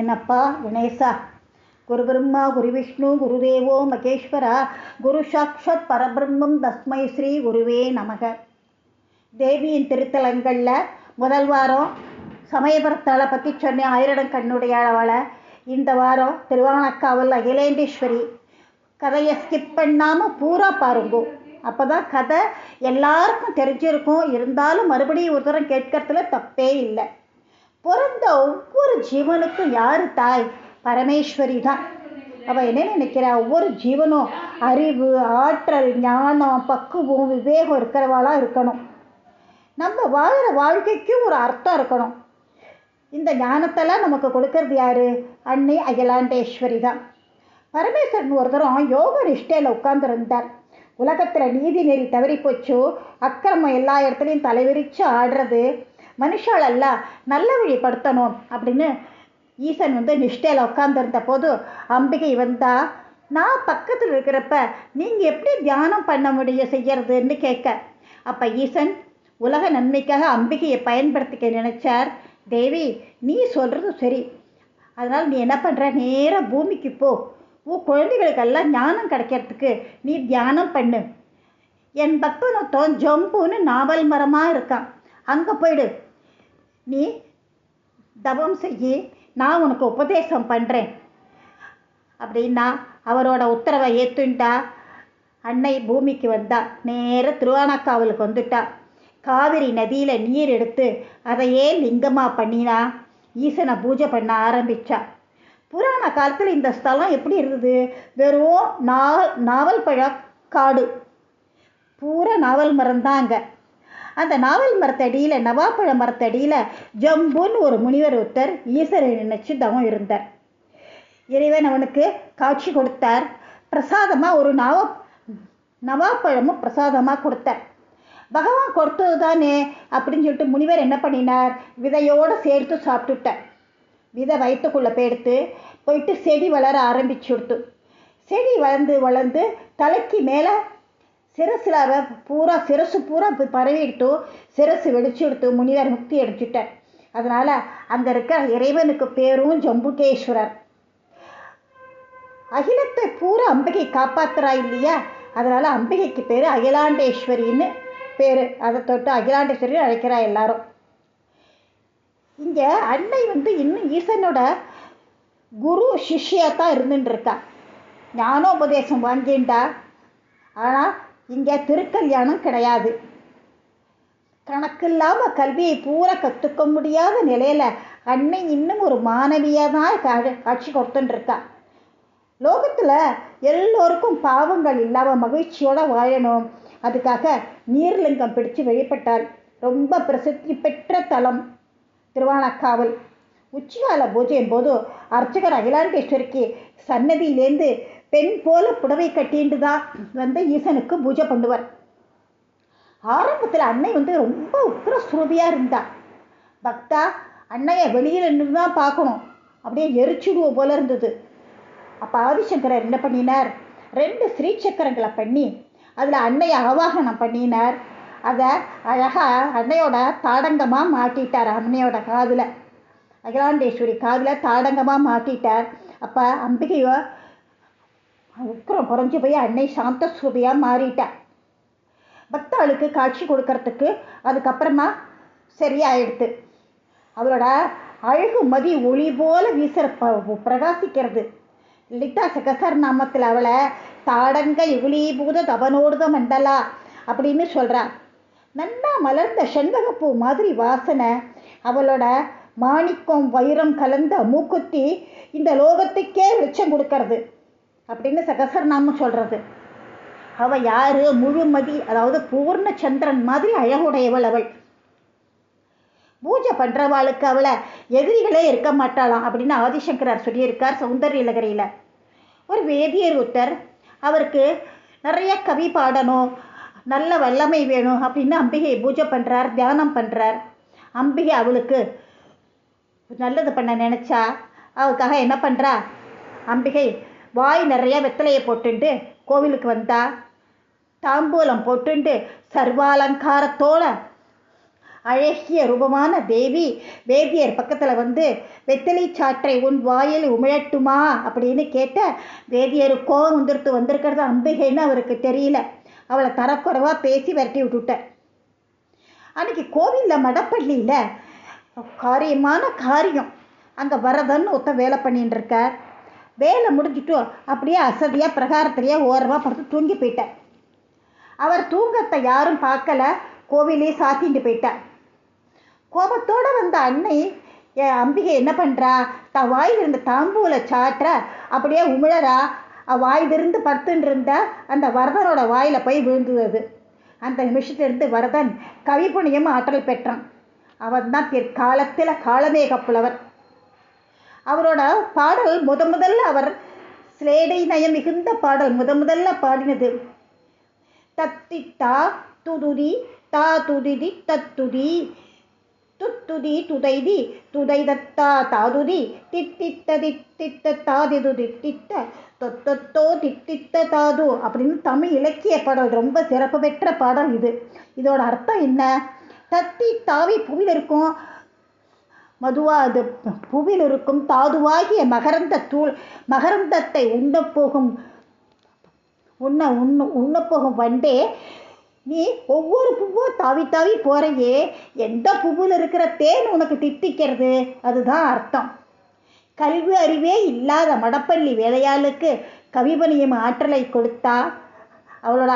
என்னப்பா கணேசா, குரு பிரம்மா குரு விஷ்ணு குருதேவோ மகேஸ்வரா, குரு சாக்ஷாத் பரபிரம்மம் தஸ்மை ஸ்ரீ குருவே நமக. தேவியின் திருத்தலங்களில் முதல் வாரம் சமயபுரத்தாளை பற்றி சொன்னேன், ஆயிரம் கண்ணுடையாளவாளை. இந்த வாரம் திருவானக்காவல் அகிலேண்டீஸ்வரி கதையை ஸ்கிப் பண்ணாமல் பூரா பாருங்கோ. அப்போ தான் கதை எல்லாருக்கும் தெரிஞ்சிருக்கும். இருந்தாலும் மறுபடியும் ஒரு தரம் கேட்கறதுல தப்பே இல்லை. பிறந்த ஒவ்வொரு ஜீவனுக்கும் யார் தாய்? பரமேஸ்வரி தான். அவள் என்ன நினைக்கிறா? ஒவ்வொரு ஜீவனும் அறிவு, ஆற்றல், ஞானம், பக்குவம், விவேகம் இருக்கிறவாளாக இருக்கணும். நம்ம வாழ்கிற வாழ்க்கைக்கும் ஒரு அர்த்தம் இருக்கணும். இந்த ஞானத்தெல்லாம் நமக்கு கொடுக்கறது யார்? அன்னை அகிலாண்டேஸ்வரி தான். பரமேஸ்வரன் ஒரு தரம் யோக நிஷ்டையில் உட்கார்ந்துருந்தார். உலகத்தில் நீதி நெறி தவறி போச்சு, அக்கிரமம் எல்லா இடத்துலையும் தலைவிரித்து ஆடுறது, மனுஷாலெல்லாம் நல்ல வழிப்படுத்தணும் அப்படின்னு ஈசன் நிஷ்டையில் உட்காந்துருந்த போது அம்பிகை வந்தா, நான் பக்கத்தில் இருக்கிறப்ப நீங்கள் எப்படி தியானம் பண்ண முடியும் செய்யறதுன்னு கேட்க, அப்போ ஈசன் உலக நன்மைக்காக அம்பிகையை பயன்படுத்திக்க நினைச்சார். தேவி, நீ சொல்கிறது சரி, அதனால் நீ என்ன பண்ணுற, நேராக பூமிக்கு போ, குழந்தைகளுக்கெல்லாம் ஞானம் கிடைக்கிறதுக்கு நீ தியானம் பண்ணு. என் பக்தனொத்தம் ஜம்புன்னு நாவல் மரமாக இருக்கான், அங்கே போயிடு, நீ தவம் செய்யி, நான் உனக்கு உபதேசம் பண்ணுறேன் அப்படின்னா அவரோட உத்தரவை ஏற்றுண்டா. அன்னை பூமிக்கு வந்தா, நேர திருவானக்காவலுக்கு வந்துட்டா. காவிரி நதியில் நீர் எடுத்து அதையே லிங்கமாக பண்ணினா ஈசனை பூஜை பண்ண ஆரம்பித்தா. புராண காலத்தில் இந்த ஸ்தலம் எப்படி இருந்தது? வெறும் நாவல் பழ காடு, பூரா நாவல் மரம் தான் அங்கே. அந்த நாவல் மரத்தடியில், நவாப்பழ மரத்தடியில் ஜம்புன்னு ஒரு முனிவர் ஒருத்தர் ஈஸ்வரை நினைச்சு தவம் இருந்தார். இறைவன் அவனுக்கு காட்சி கொடுத்தார். பிரசாதமாக ஒரு நவாப்பழமும் பிரசாதமாக கொடுத்தார். பகவான் கொடுத்தது தானே அப்படின்னு சொல்லிட்டு முனிவர் என்ன பண்ணினார், விதையோடு சேர்த்து சாப்பிட்டுட்டார். விதை வயிற்றுக்குள்ளே போயிட்டு செடி வளர ஆரம்பிச்சுடுத்து. செடி வளர்ந்து வளர்ந்து தலைக்கு மேலே சிரசு பூரா பரவிடுத்து, சிரசு வெடிச்சு எடுத்து முனிவர் முக்தி அடிச்சுட்டார். அதனால் அங்கே இருக்க இறைவனுக்கு பேரும் ஜம்புகேஸ்வரர். அகிலத்தை பூரா அம்பிகை காப்பாத்துறா இல்லையா, அதனால் அம்பிகைக்கு பேர் அகிலாண்டேஸ்வரின்னு பேர். அதை தொட்டு அகிலாண்டேஸ்வரி அழைக்கிறா எல்லாரும். இங்கே அன்னை இன்னும் ஈசனோட குரு சிஷ்யாக தான் இருந்துட்டுருக்கா. ஞானோபதேசம் வாங்கிண்டா. ஆனால் இங்கே திருக்கல்யாணம் கிடையாது. கணக்கில்லாமல் கல்வியை பூரா கற்றுக்க முடியாத நிலையில் அன்னை இன்னும் ஒரு மாணவியாக தான் காட்சி கொடுத்துட்டுருக்கா. லோகத்தில் எல்லோருக்கும் பாவங்கள் இல்லாமல் மகிழ்ச்சியோடு வாழணும், அதுக்காக நீர்லிங்கம் பிடிச்சு வழிபட்டாள். ரொம்ப பிரசித்தி பெற்ற தலம் திருவானக்காவல். உச்சிகால பூஜையின் போது அர்ச்சகர் அகிலாண்டேஸ்வரிக்கு சன்னதியிலேருந்து பெண் போல புடவை கட்டிண்டு தான் ஈசனுக்கு பூஜை பண்ணுவார். ஆரம்பத்தில் அன்னை ரொம்ப உக்கிர சுரபியாக இருந்தா. பக்தா அன்னையை வெளியில் நின்று தான் பார்க்கணும், அப்படியே எரிச்சுடுவோம் போல இருந்தது. அப்போ ஆதிசங்கரர் என்ன பண்ணினார், 2 ஸ்ரீசக்கரங்களை பண்ணி அதில் அன்னையை ஆவாகனம் பண்ணினார். அதை அழகாக அன்னையோட தாடங்கமாக மாட்டிட்டார். அன்னையோட காதில், அகிலாண்டேஸ்வரி காதில் தாடங்கமாக மாட்டிட்டார். அப்போ அம்பிகையோ உக்கிரம் குறைஞ்சி போய் அன்னை சாந்த ஸ்வரூபியாக மாறிட்டார். பக்தாளுக்கு காட்சி கொடுக்கறதுக்கு அதுக்கப்புறமா சரியாயிடுது. அவளோட அழகு மதி ஒளி போல வீசுற பிரகாசிக்கிறது. லலிதா சகசரநாமத்தில் அவளை தாடங்க யுகுலீபூத தபனோடுத மண்டலா அப்படின்னு சொல்கிறார். நல்லா மலர்ந்த செண்பகப்பூ மாதிரி வாசனை. அவளோட மாணிக்கம் வைரம் கலந்த மூக்குத்தி இந்த லோகத்துக்கே வெளிச்சம் கொடுக்கறது அப்படின்னு சகசரநாமம் சொல்கிறது. அவள் யார்? முழுமதி, அதாவது பூர்ண சந்திரன் மாதிரி அழகுடையவள் அவள். பூஜை பண்ணுறவாளுக்கு அவளை எதிரிகளே இருக்க மாட்டாளாம் அப்படின்னு ஆதிசங்கரர் சொல்லியிருக்கார் சௌந்தர்யலகரியில். ஒரு வேதியர் ஒருத்தர், அவருக்கு நிறைய கவி பாடணும், நல்ல வல்லமை வேணும் அப்படின்னு அம்பிகை பூஜை பண்ணுறார், தியானம் பண்ணுறார். அம்பிகை அவளுக்கு நல்லது பண்ண நினச்சா அவளுக்காக என்ன பண்ணுறா, அம்பிகை வாய் நிறைய வெத்தலையை போட்டுண்டு கோவிலுக்கு வந்தா. தாம்பூலம் போட்டுண்டு சர்வாலங்காரத்தோட அழகிய ரூபமான தேவி வேதியர் பக்கத்தில் வந்து வெத்தலை சாற்றை உன் வாயில் உமிழட்டுமா அப்படின்னு கேட்ட வேதியருக்கோ வந்திருக்கிறது அம்பிகைன்னு அவருக்கு தெரியல. அவளை தரக்குறைவாக பேசி விரட்டி விட்டுட்டார். அன்றைக்கி கோவிலில் மடப்பள்ளியில் காரியமான காரியம். அங்கே வரதன் ஒருத்தன் வேலை பண்ணிட்டு இருக்கார். வேலை முடிஞ்சிட்டு அப்படியே அசதியாக பிரகாரத்திலேயே ஓரமாக படுத்து தூங்கி போயிட்டார். அவர் தூங்கத்தை யாரும் பார்க்கல, கோவிலே சாத்திட்டு போயிட்டார். கோபத்தோடு வந்த அன்னை அம்பிகை என்ன பண்ணுறா, வாயில் இருந்த தாம்பூல சாற்ற அப்படியே உமிழறா. வாயிலிருந்து படுத்துட்டு இருந்த அந்த வரதனோட வாயில் போய் விழுந்தது. அந்த நிமிஷத்திலிருந்து வரதன் கவிப்புணியும் ஆற்றல் பெற்றான். அவன் தான் பிற்காலத்தில் காளமேக புலவர். அவரோட பாடல் முதல்ல அவர் சிலேடை நயம் மிகுந்த பாடல் முதல்ல பாடினது தத்தித்தா துதுதி தா துதிதி தத்துதி துத்துதி துதைதி துதைதத்தா தாதுதி தித்தித்த தித்தித்த தாதிதுதி தித்த தொத்தோ தித்தித்த தாது அப்படின்னு தமிழ் இலக்கிய பாடல், ரொம்ப சிறப்பு பெற்ற பாடல் இது. இதோட அர்த்தம் என்ன? தத்தி தாவி புவியில் இருக்கும் மதுவா, அது புவியில் இருக்கும் தாதுவாகிய மகரந்தத்தை உண்ணப்போகும் வண்டே, நீ ஒவ்வொரு பூவோ தாவி தாவி போறையே, எந்த பூவில் இருக்கிற தேன் உனக்கு தித்திக்கிறது, அதுதான் அர்த்தம். கல்வி அறிவே இல்லாத மடப்பள்ளி வேலையாளுக்கு கவிபணியும் ஆற்றலை கொடுத்தா அவளோட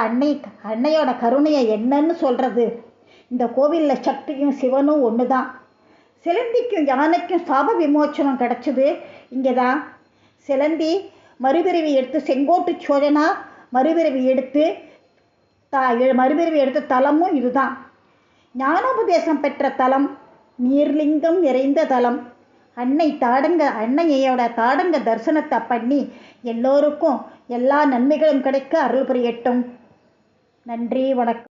அன்னையோட கருணையை என்னன்னு சொல்கிறது. இந்த கோவிலில் சக்தியும் சிவனும் ஒன்று தான். சிலந்திக்கும் யானைக்கும் சாப விமோச்சனம் கிடச்சிது இங்கே தான். சிலந்தி மறுபிறவி எடுத்து செங்கோட்டு சோழனா மறுபிறவி எடுத்த தலமும் இதுதான். ஞானோபதேசம் பெற்ற தலம், நீர்லிங்கம் நிறைந்த தலம். அன்னையோட தாடங்க தரிசனத்தை பண்ணி எல்லோருக்கும் எல்லா நன்மைகளும் கிடைக்க அருள் புரியட்டும். நன்றி, வணக்கம்.